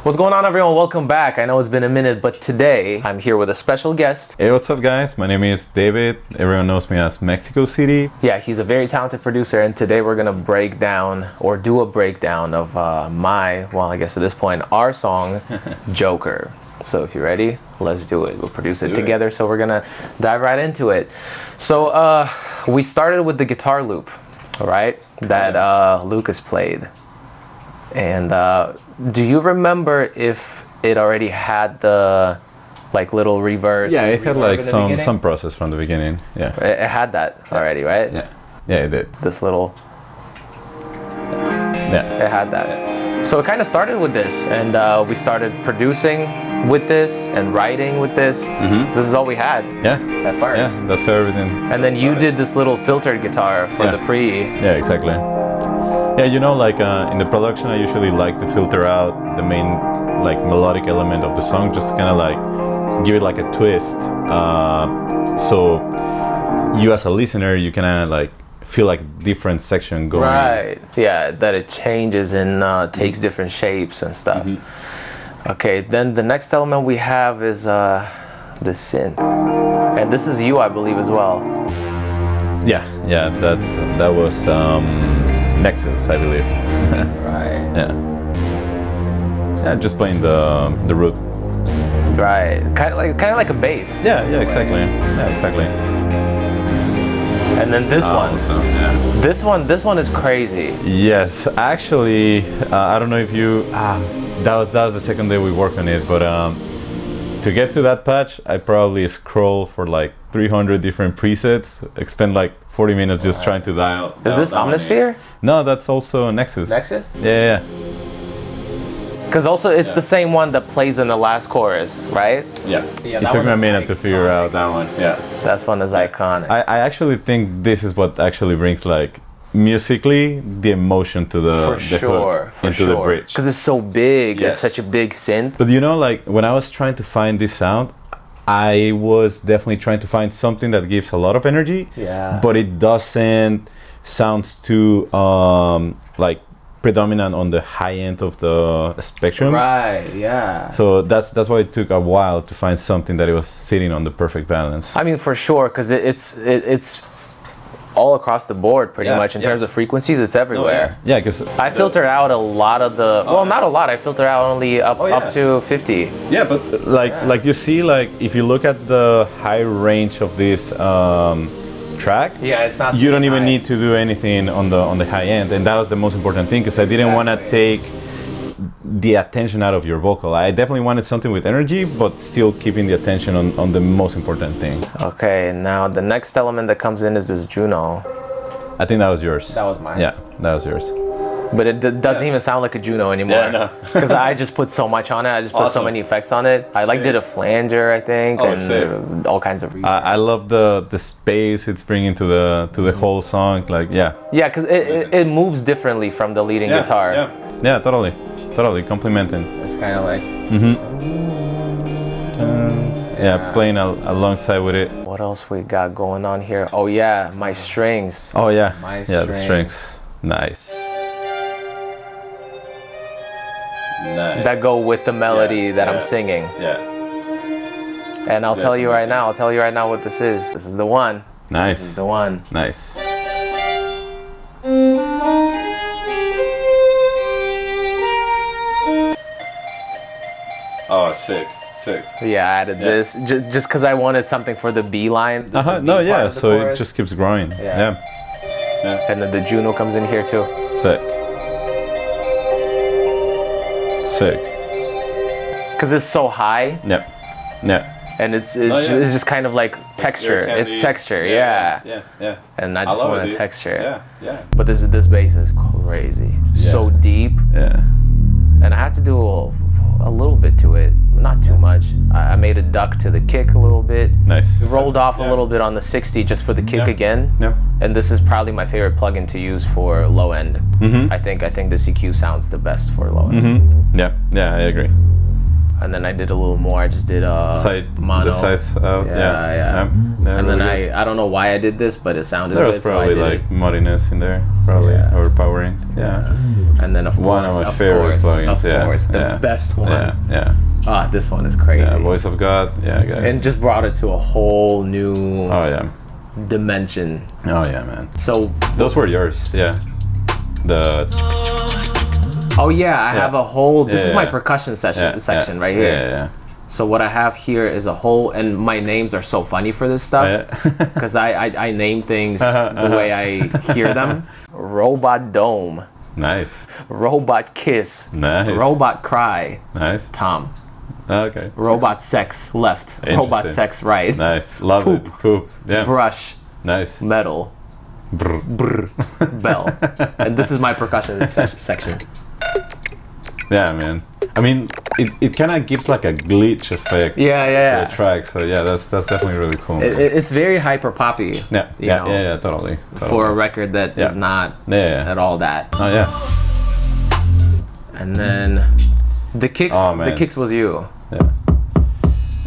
What's going on, everyone? Welcome back. I know it's been a minute, but today I'm here with a special guest. Hey, what's up, guys? My name is David. Everyone knows me as Mexico City. Yeah, he's a very talented producer, and today we're gonna break down or do a breakdown of I guess at this point, our song, Joker. So if you're ready, let's do it. We'll produce it together, so we're gonna dive right into it. So we started with the guitar loop, all right, that Lucas played. And do you remember if it already had the little reverse? Yeah, it had like some process from the beginning. Yeah, it had that already, right? Yeah, it did. This little. Yeah, it had that. Yeah. So it kind of started with this, and we started producing with this and writing with this. Mm-hmm. This is all we had. Yeah. At first. Yeah, that's how everything. And then you did this little filtered guitar for the pre. Yeah, exactly. Yeah, you know, in the production, I usually like to filter out the main melodic element of the song, just to kind of give it a twist. So you as a listener, you can feel different section going. Right. Yeah, that it changes and takes different shapes and stuff. Mm-hmm. Okay. Then the next element we have is the synth, and this is you, I believe, as well. Yeah. Yeah. That was. Nexus, I believe. Right. Yeah, just playing the root. Right. Kind of like a bass. Yeah, exactly. Yeah, exactly. And then this one. Also, yeah. This one is crazy. Yes, actually, I don't know if you. That was the second day we worked on it, but to get to that patch, I probably scroll for 300 different presets. Spend 40 minutes just trying to dial. Is this Omnisphere? No, that's also Nexus. Nexus? Yeah. Because also it's the same one that plays in the last chorus, right? Yeah. It took me a minute to figure out that one. Yeah. That one is iconic. I actually think this is what actually brings musically the emotion to the the bridge. Because it's so big. Yes. It's such a big synth. But when I was trying to find this sound, I was definitely trying to find something that gives a lot of energy. Yeah. But it doesn't sounds too predominant on the high end of the spectrum. Right. Yeah. So that's why it took a while to find something that it was sitting on the perfect balance. I mean, for sure, because it's all across the board pretty much in terms of frequencies. It's everywhere. Yeah, because I filter out a lot of the not a lot. I filter out only up to 50. Yeah, but like you see, if you look at the high range of this track, it's not. You don't even need to do anything on the high end, and that was the most important thing, because I didn't want to take the attention out of your vocal. I definitely wanted something with energy, but still keeping the attention on the most important thing. Okay, now the next element that comes in is this Juno. I think that was yours. That was mine. Yeah, that was yours. But it doesn't even sound like a Juno anymore. Yeah, no. Because I just put so much on it. I just put so many effects on it. I did a flanger, I think, and all kinds of. I love the space it's bringing to the whole song. Yeah, because it moves differently from the leading guitar. Yeah, totally complementing. It's kind of like. Playing alongside with it. What else we got going on here? Oh yeah, my strings. Oh yeah, my strings. The strings. Nice. That go with the melody that I'm singing. Yeah. And I'll tell you right now what this is. This is the one. Nice. This is the one. Nice. Oh, sick. Yeah, I added this just because I wanted something for the B line. So it just keeps growing. Yeah. And then the Juno comes in here too. Sick. Because it's so high. Yeah. And it's just kind of like texture. It's texture. Yeah. And I just want a texture. Yeah. But this bass is crazy. So deep. Yeah. And I had to do a little bit to it, not too much. I made a duck to the kick a little bit. Nice. Rolled off a little bit on the 60 just for the kick again. Yeah. And this is probably my favorite plugin to use for low end. Mm-hmm. I think the CQ sounds the best for low end. Mm-hmm. Yeah, I agree. and then I did a little more. I just did mono. The sides out. Yeah. And then I don't know why I did this, but it sounded there was good, probably so I did like muddiness in there, probably overpowering. Yeah. And then of one course, of my favorite plugins. Of course, the best one. Ah, this one is crazy. Yeah, Voice of God. Yeah, guys. And just brought it to a whole new dimension. Oh yeah, man. So those were yours. Yeah. Oh yeah, I have a whole. This is my percussion section right here. Yeah. So what I have here is a whole, and my names are so funny for this stuff because I name things the way I hear them. Robot Dome. Nice. Robot Kiss. Nice. Robot Cry. Nice. Tom. Okay. Robot Sex left. Robot Sex right. Nice. Love it. Poop. Yeah. Brush. Nice. Metal. Brr. Brr. Bell. And this is my percussion section. Yeah, man. I mean, it kind of gives like a glitch effect to the track. So yeah, that's definitely really cool. It's very hyper poppy. Yeah, totally. For a record that is not at all that. Oh yeah. And then the kicks. The kicks was you. Yeah.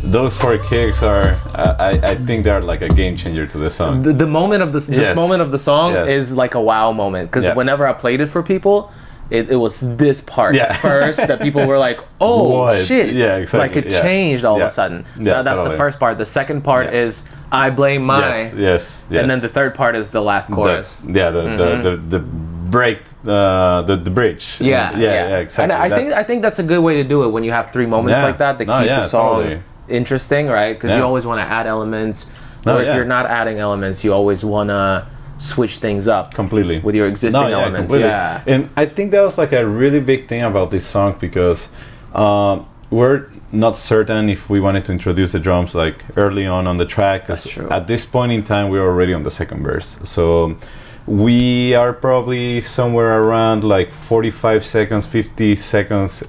Those 4 kicks are, I think they're like a game changer to the song. The moment of this moment of the song is like a wow moment because whenever I played it for people, it was this part first that people were like, oh what? Shit, exactly. Like it changed all of a sudden. That's the first part. The second part is I blame my yes. And then the third part is the last chorus. The break, the bridge. Exactly. And I think that's a good way to do it when you have 3 moments like that keep the song interesting, right? Because you always want to add elements, or if you're not adding elements, you always want to switch things up completely with your existing elements. And I think that was like a really big thing about this song because we're not certain if we wanted to introduce the drums like early on the track. That's true. At this point in time, we're already on the second verse, so we are probably somewhere around like 45 seconds, 50 seconds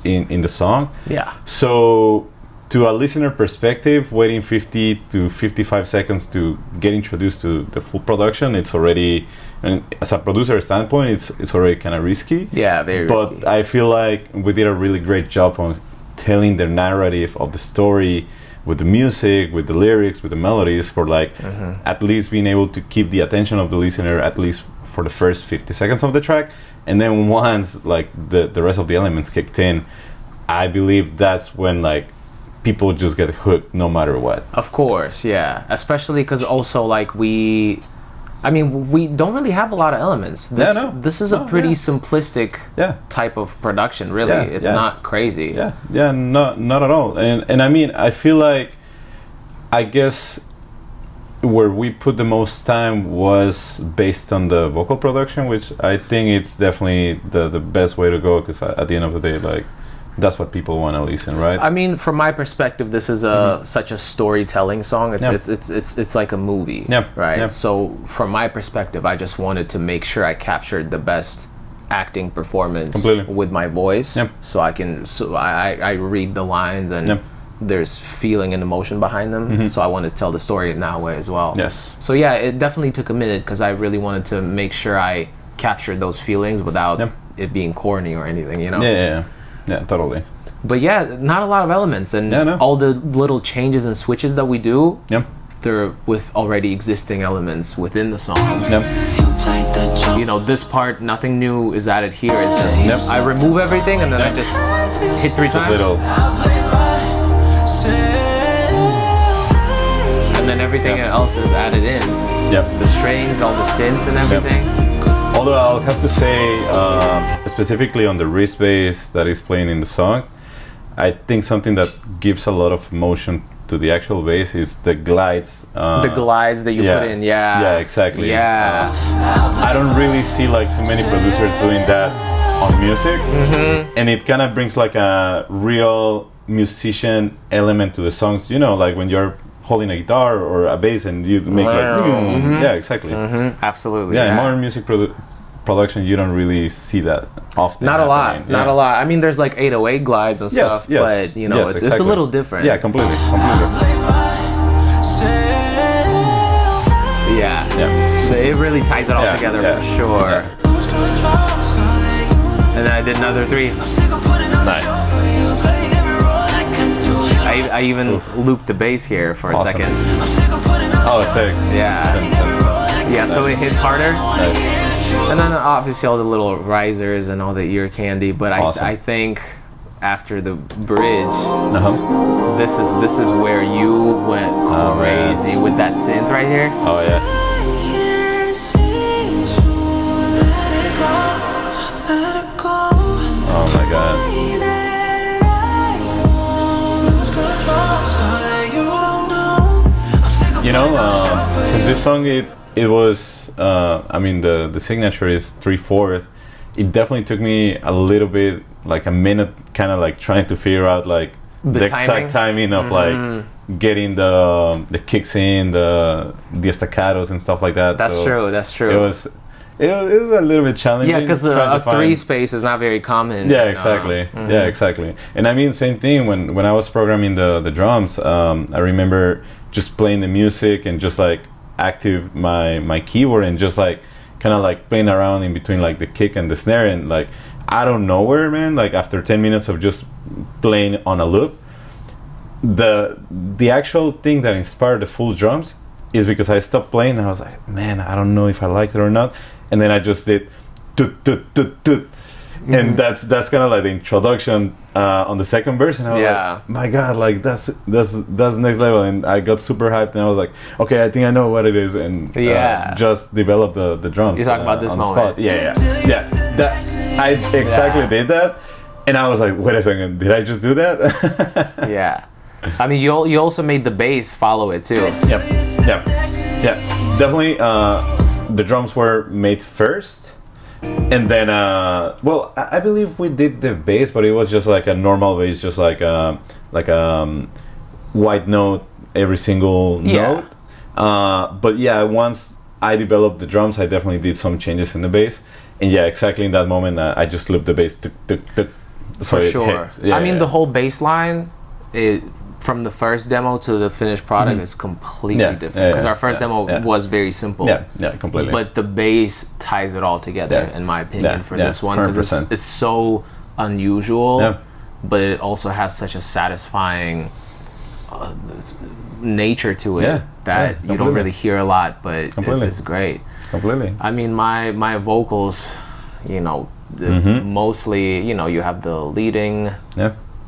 in the song. Yeah. So to a listener perspective, waiting 50 to 55 seconds to get introduced to the full production, it's already, and as a producer standpoint, it's already kind of risky. Yeah, very risky. But I feel like we did a really great job on telling the narrative of the story with the music, with the lyrics, with the melodies, for like at least being able to keep the attention of the listener at least for the first 50 seconds of the track. And then once like the rest of the elements kicked in, I believe that's when like people just get hooked no matter what. Of course, yeah. Especially because also like we don't really have a lot of elements. This is a pretty simplistic type of production, really. It's not crazy. Not at all. And I mean, I feel like, I guess where we put the most time was based on the vocal production, which I think it's definitely the best way to go, because at the end of the day, like, that's what people want to listen, right? I mean, from my perspective, this is such a storytelling song. It's like a movie, right? So from my perspective, I just wanted to make sure I captured the best acting performance with my voice, so I read the lines and there's feeling and emotion behind them. So I want to tell the story in that way as well. Yes. So yeah, it definitely took a minute because I really wanted to make sure I captured those feelings without it being corny or anything, you know? Yeah, totally. But yeah, not a lot of elements, and all the little changes and switches that we do, they're with already existing elements within the song. You know, this part, nothing new is added here. It's just I remove everything and then I just hit 3 times. And then everything else is added in. The strings, all the synths and everything. Although I'll have to say, specifically on the wrist bass that is playing in the song, I think something that gives a lot of motion to the actual bass is the glides. The glides that you put in, Yeah, exactly. I don't really see like too many producers doing that on music, and it kind of brings like a real musician element to the songs. You know, like when you're holding a guitar or a bass and you make like exactly. Absolutely. In modern music production, you don't really see that often. Not a lot. I mean, there's like 808 glides and stuff, but you know, it's a little different. Yeah, completely. So it really ties it all together for sure. And then I did another 3. Nice. I even looped the bass here for a Awesome. second. Oh, sick. Yeah, so it hits harder. Nice. And then obviously all the little risers and all the ear candy, but Awesome. I think after the bridge, Uh-huh. this is where you went crazy with that synth right here. Oh, yeah. Oh my god. You know, since this song it was I mean the signature is 3/4. It definitely took me a little bit, like a minute, kind of like trying to figure out like the exact timing of like getting the kicks in, the staccatos and stuff like that. That's So true. That's true. It was a little bit challenging. Yeah, because a 3 space is not very common. Yeah, exactly. Yeah, exactly. And I mean, same thing when I was programming the drums. I remember just playing the music and just like active my keyboard and just like kind of like playing around in between like the kick and the snare, and like out of nowhere, man, like after 10 minutes of just playing on a loop, the actual thing that inspired the full drums is because I stopped playing and I was like, man, I don't know if I like it or not. And then I just did toot, toot, toot, toot. And that's kind of like the introduction on the second verse, and I was like, my god, like that's next level. And I got super hyped and I was like, okay, I think I know what it is, and just developed the drums. You talking about this on moment? The spot. Yeah. I exactly did that, and I was like, wait a second, did I just do that? Yeah. I mean, you also made the bass follow it too. Yep. Definitely. The drums were made first, and then well, I believe we did the bass, but it was just like a normal bass, just like white note every single note. But yeah, once I developed the drums, I definitely did some changes in the bass, and yeah, exactly in that moment, I just looped the bass. For sure. I mean, the whole bass line, from the first demo to the finished product is completely different, because our first demo was very simple. Yeah, completely. But the bass ties it all together, in my opinion, for this one, because it's so unusual, but it also has such a satisfying nature to it that you don't really hear a lot, but it's great. Completely. I mean, my vocals, you know, mostly, you know, you have the leading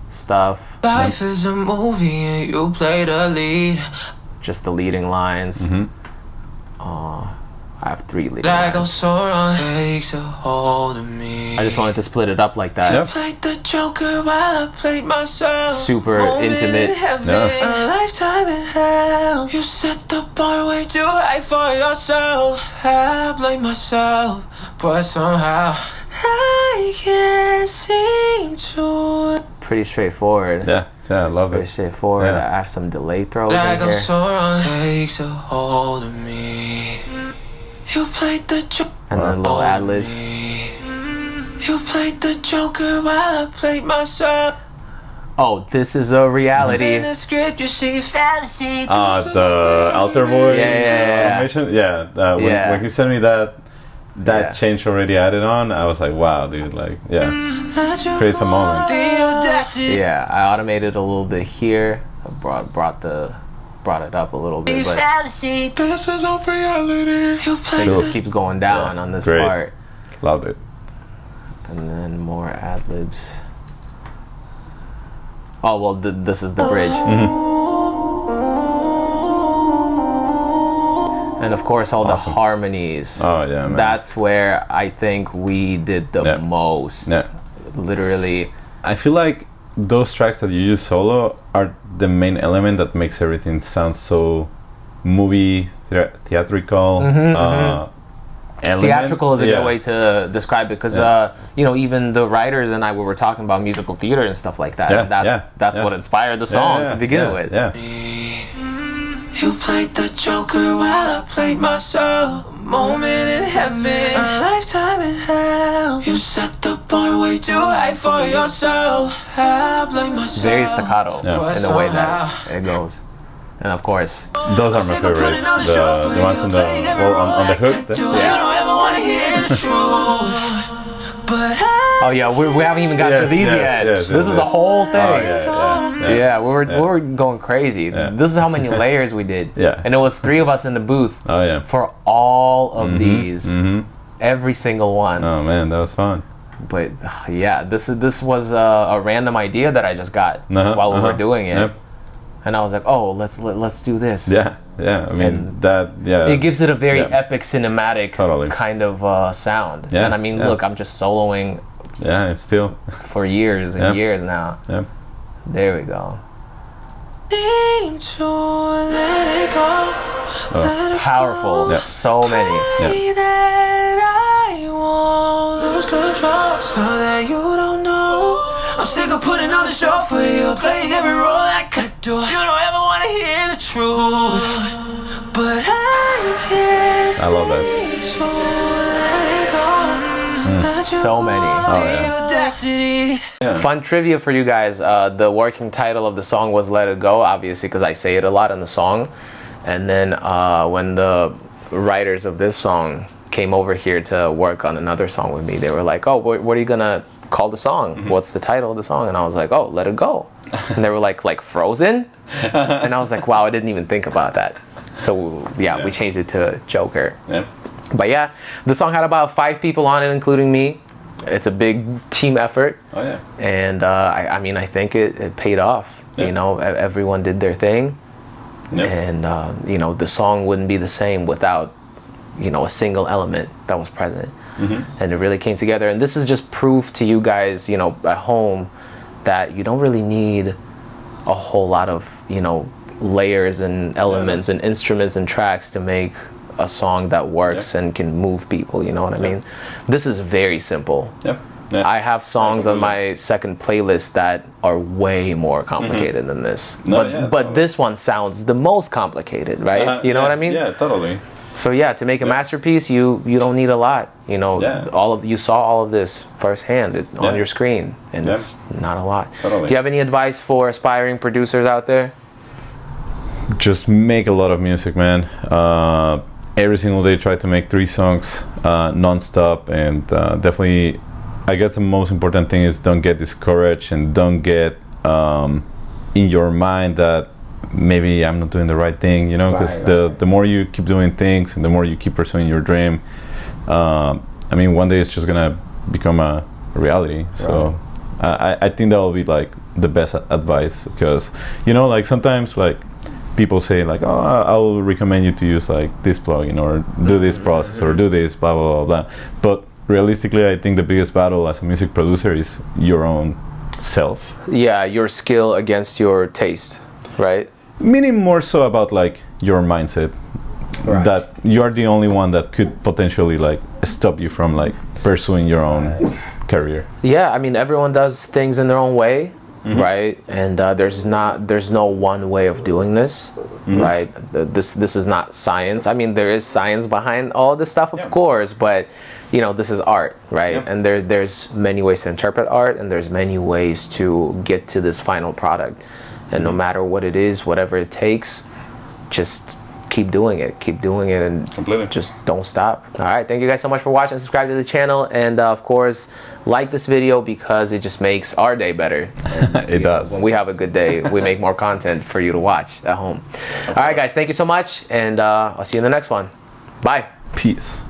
stuff. Life is a movie and you play the lead. Just the leading lines. I have 3 leading lines. Takes a hold of me. I just wanted to split it up like that. I played the Joker while I played myself. Super intimate. A lifetime in hell. You set the bar way too high for yourself. I blame myself, but somehow I can't seem to. Pretty straightforward. Yeah, I love it. Pretty straightforward. I have some delay throws in here. Takes a hold of me. You played the Joker. And then little ad-libs. You played the Joker while I played myself. Oh, this is a reality. In the script, you see fantasy. The alter voice animation. When he sent me that change already added on, I was like, wow, dude, like, creates a moment. Yeah, I automated a little bit here. I brought it up a little bit, but this is a reality. it just keeps going down on this part. Loved it. And then more ad-libs. Oh, well, this is the bridge. And of course, all the harmonies. Oh, yeah, man. That's where I think we did the most. Literally. I feel like those tracks that you use solo are the main element that makes everything sound so movie theatrical. Theatrical is a good way to describe it, because you know, even the writers and I, we were talking about musical theater and stuff like that. And that's what inspired the song to begin with. You played the Joker while I played myself. A moment in heaven, a lifetime in hell. You set the bar way too high for yourself. I blame myself. Very staccato in the way that it goes. And of course, those are my favorite. The ones on the hook. You don't ever want to hear the truth, but Oh yeah, we haven't even got to these yet. This is the whole thing. Yeah, we were going crazy. Yeah. This is how many layers we did. Yeah. And it was 3 of us in the booth. Oh yeah. For all of these, every single one. Oh man, that was fun. But yeah, this was a random idea that I just got while we were doing it. Yep. And I was like, oh, let's do this. Yeah. I mean it gives it a very epic cinematic Totally. kind of sound. Yeah, And I mean, look, I'm just soloing still for years and years now. Yeah. There we go. Seem to let it go. Let it Powerful. go. So many. Pray that I won't lose control, so that you don't know. I'm sick of putting on the show for you, playing every role like I do. You don't ever want to hear the truth, but I can't I love that. seem to let it go. Let you So many. go, Oh, yeah. the audacity. Fun trivia for you guys. The working title of the song was Let It Go, obviously, because I say it a lot in the song. And then when the writers of this song came over here to work on another song with me, they were like, oh, what are you going to call the song? What's the title of the song? And I was like, oh, Let It Go. And they were like Frozen? And I was like, wow, I didn't even think about that. So yeah, we changed it to Joker. Yeah. But yeah, the song had about 5 people on it, including me. It's a big team effort. Oh yeah. And I mean, I think it paid off. Yeah. You know, everyone did their thing. Yeah. And you know, the song wouldn't be the same without, you know, a single element that was present. And it really came together. And this is just proof to you guys, you know, at home, that you don't really need a whole lot of, you know, layers and elements and instruments and tracks to make a song that works and can move people, you know what I mean? This is very simple. Yep. Yeah. I have songs on my second playlist that are way more complicated than this. But this one sounds the most complicated, right? You know what I mean? Yeah, totally. So yeah, to make a masterpiece, you don't need a lot. You know, you saw all of this firsthand on your screen, and it's not a lot. Totally. Do you have any advice for aspiring producers out there? Just make a lot of music, man. Every single day try to make 3 songs non-stop, and definitely I guess the most important thing is don't get discouraged, and don't get in your mind that maybe I'm not doing the right thing, you know, because the more you keep doing things and the more you keep pursuing your dream, I mean, one day it's just gonna become a reality. So I think that will be like the best advice, because, you know, like sometimes like people say like, oh, I will recommend you to use like this plugin or do this process or do this blah blah blah blah. But realistically, I think the biggest battle as a music producer is your own self. Yeah, your skill against your taste, right? Meaning more so about like your mindset, that you are the only one that could potentially like stop you from like pursuing your own career. Yeah, I mean, everyone does things in their own way, right? And there's no one way of doing this, right? This is not science. I mean, there is science behind all this stuff, of course, but you know, this is art, right? And there's many ways to interpret art, and there's many ways to get to this final product. And no matter what it is, whatever it takes, just keep doing it, and just don't stop. All right, thank you guys so much for watching. Subscribe to the channel, and of course, like this video, because it just makes our day better. And, it does. When we have a good day, we make more content for you to watch at home. All right, guys, thank you so much, and I'll see you in the next one. Bye. Peace.